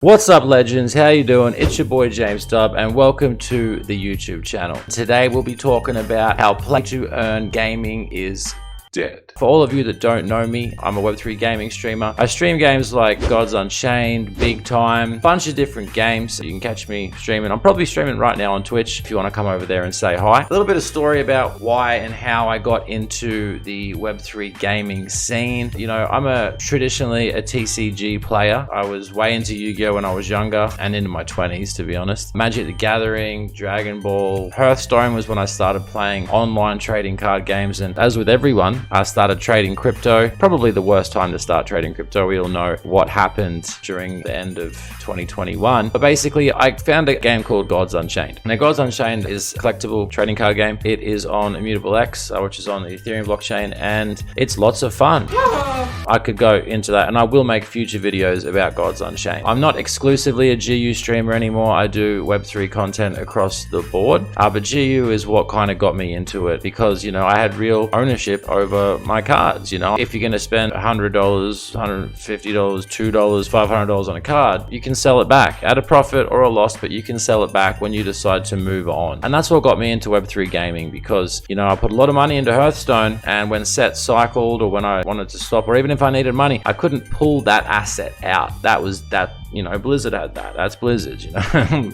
What's up, legends? How you doing? It's your boy James Dubb and welcome to the YouTube channel. Today we'll be talking about how play to earn gaming is dead. For all of you that don't know me, I'm a Web3 gaming streamer. I stream games like Gods Unchained, Big Time, bunch of different games. You can catch me streaming. I'm probably streaming right now on Twitch if you want to come over there and say hi. A little bit of story about why and how I got into the Web3 gaming scene. You know, I'm traditionally a TCG player. I was way into Yu-Gi-Oh when I was younger and into my 20s, to be honest. Magic the Gathering, Dragon Ball, Hearthstone was when I started playing online trading card games, and as with everyone, I started trading crypto. Probably the worst time to start trading crypto. We all know what happened during the end of 2021. But basically, I found a game called Gods Unchained. Now, Gods Unchained is a collectible trading card game. It is on Immutable X, which is on the Ethereum blockchain, and it's lots of fun. I could go into that, and I will make future videos about Gods Unchained. I'm not exclusively a GU streamer anymore. I do Web3 content across the board, but GU is what kind of got me into it because, you know, I had real ownership over my cards. You know, if you're going to spend $100, $150, $2, $500 on a card, you can sell it back at a profit or a loss, but you can sell it back when you decide to move on. And that's what got me into Web3 gaming because, you know, I put a lot of money into Hearthstone, and when sets cycled or when I wanted to stop, or even if I needed money, I couldn't pull that asset out. You know, Blizzard had that. That's Blizzard, you know.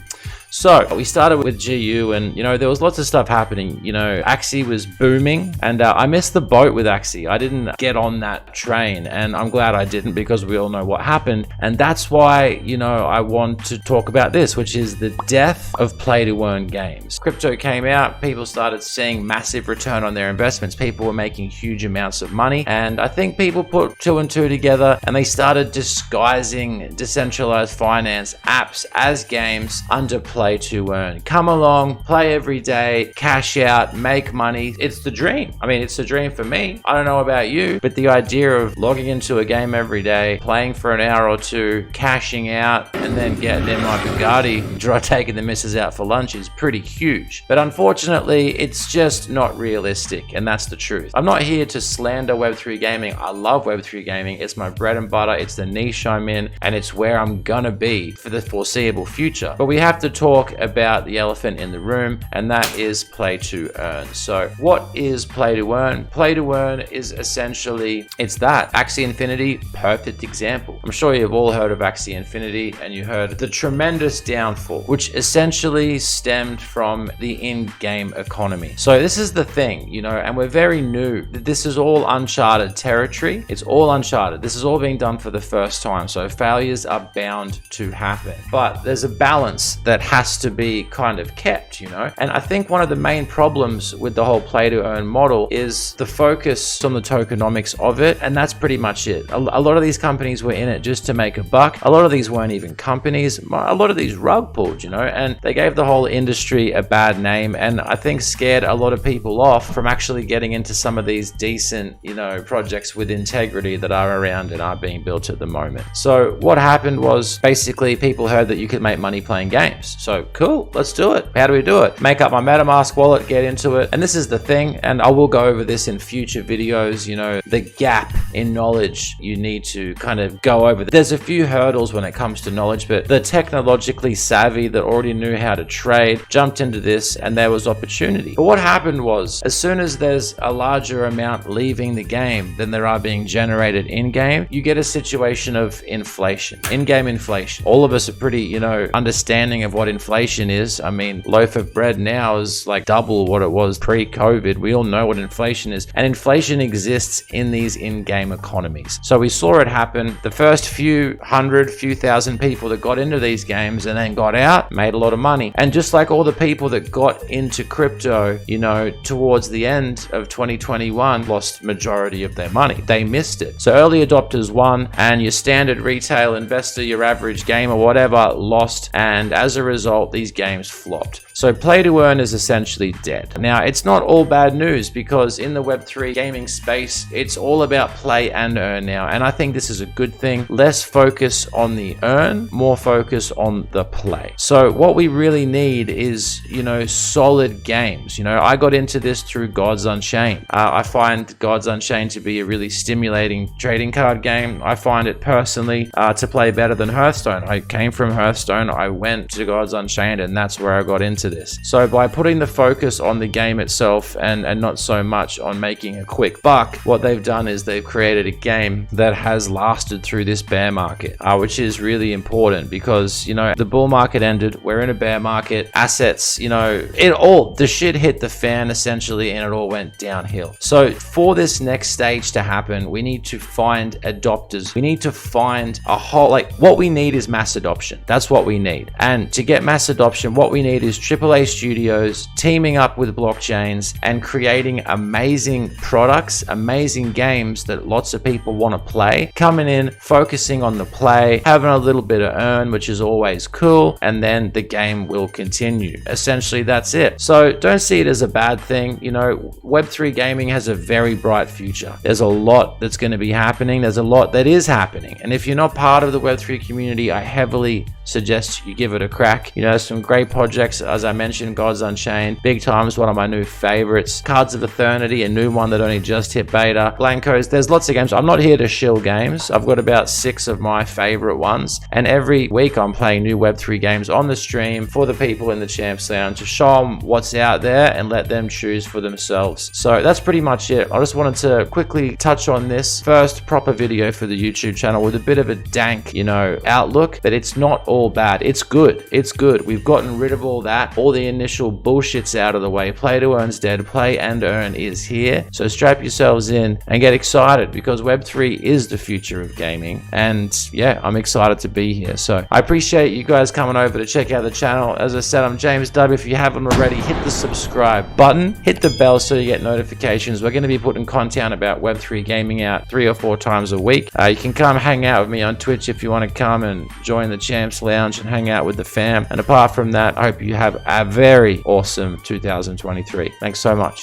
So we started with GU, and, you know, there was lots of stuff happening. You know, Axie was booming, and I missed the boat with Axie. I didn't get on that train, and I'm glad I didn't because we all know what happened. And that's why, you know, I want to talk about this, which is the death of play-to-earn games. Crypto came out, people started seeing massive return on their investments. People were making huge amounts of money, and I think people put two and two together, and they started disguising decentralized finance apps as games under play to earn. Come along, play every day, cash out, make money. It's the dream. I mean, it's a dream for me. I don't know about you, but the idea of logging into a game every day, playing for an hour or two, cashing out, and then getting in my Bugatti, taking the missus out for lunch is pretty huge. But unfortunately, it's just not realistic, and that's the truth. I'm not here to slander Web3 gaming. I love Web3 gaming. It's my bread and butter. It's the niche I'm in, and it's where I'm gonna be for the foreseeable future. But we have to talk about the elephant in the room, and that is play to earn. So what is play to earn? Play to earn is essentially, it's that. Axie Infinity, perfect example. I'm sure you've all heard of Axie Infinity, and you heard the tremendous downfall, which essentially stemmed from the in-game economy. So this is the thing, you know, and we're very new. This is all uncharted territory. It's all uncharted. This is all being done for the first time. So failures are bound to happen, but there's a balance that has to be kind of kept, you know. And I think one of the main problems with the whole play to earn model is the focus on the tokenomics of it, and that's pretty much it. A lot of these companies were in it just to make a buck. A lot of these weren't even companies. A lot of these rug pulled, you know, and they gave the whole industry a bad name, and I think scared a lot of people off from actually getting into some of these decent, you know, projects with integrity that are around and are being built at the moment. So what happened was basically people heard that you could make money playing games. So cool, let's do it. How do we do it? Make up my MetaMask wallet, get into it. And this is the thing, and I will go over this in future videos, you know, the gap in knowledge you need to kind of go over. There's a few hurdles when it comes to knowledge, but the technologically savvy that already knew how to trade jumped into this, and there was opportunity. But what happened was, as soon as there's a larger amount leaving the game than there are being generated in-game, you get a situation of inflation, in-game inflation. All of us are pretty, you know, understanding of what inflation is. I mean, loaf of bread now is like double what it was pre-COVID. We all know what inflation is, and inflation exists in these in-game economies. So we saw it happen. The first few thousand people that got into these games and then got out made a lot of money. And just like all the people that got into crypto, you know, towards the end of 2021 lost majority of their money. They missed it. So early adopters won, and your standard retail investor, your average gamer, whatever, lost, and as a result, these games flopped. So play to earn is essentially dead. Now, it's not all bad news because in the Web3 gaming space, it's all about play and earn now. And I think this is a good thing. Less focus on the earn, more focus on the play. So what we really need is, you know, solid games. You know, I got into this through Gods Unchained. I find Gods Unchained to be a really stimulating trading card game. I find it personally to play better better than Hearthstone. I came from Hearthstone, I went to Gods Unchained, and that's where I got into this. So by putting the focus on the game itself and not so much on making a quick buck, what they've done is they've created a game that has lasted through this bear market, which is really important because, you know, the bull market ended, we're in a bear market, assets, you know, the shit hit the fan essentially, and it all went downhill. So for this next stage to happen, we need to find adopters. We need to find a whole, like, what we need is mass adoption. That's what we need. And to get mass adoption, what we need is AAA studios teaming up with blockchains and creating amazing products, amazing games that lots of people want to play, coming in, focusing on the play, having a little bit of earn, which is always cool, and then the game will continue. Essentially, that's it. So don't see it as a bad thing. You know, Web3 gaming has a very bright future. There's a lot that's going to be happening. There's a lot that is happening. And if you're not part of the Web3 community, I heavily suggest you give it a crack. You know, some great projects, as I mentioned, Gods Unchained, Big Time is one of my new favorites. Cards of Eternity, a new one that only just hit beta. Blankos, there's lots of games. I'm not here to shill games. I've got about 6 of my favorite ones. And every week I'm playing new Web3 games on the stream for the people in the Champs Lounge to show them what's out there and let them choose for themselves. So that's pretty much it. I just wanted to quickly touch on this first proper video for the YouTube channel with a bit of a dank, you know, outlook, but it's not all bad. It's good. It's good. We've gotten rid of all that. All the initial bullshit's out of the way. Play to earn's dead. Play and earn is here. So strap yourselves in and get excited because Web3 is the future of gaming. And yeah, I'm excited to be here. So I appreciate you guys coming over to check out the channel. As I said, I'm James W. If you haven't already, hit the subscribe button, hit the bell so you get notifications. We're going to be putting content about Web3 gaming out 3 or 4 times a week. You can come hang out with me on Twitch if you want to come and join the Champs Lounge and hang out with the fam. And apart from that, I hope you have a very awesome 2023. Thanks so much.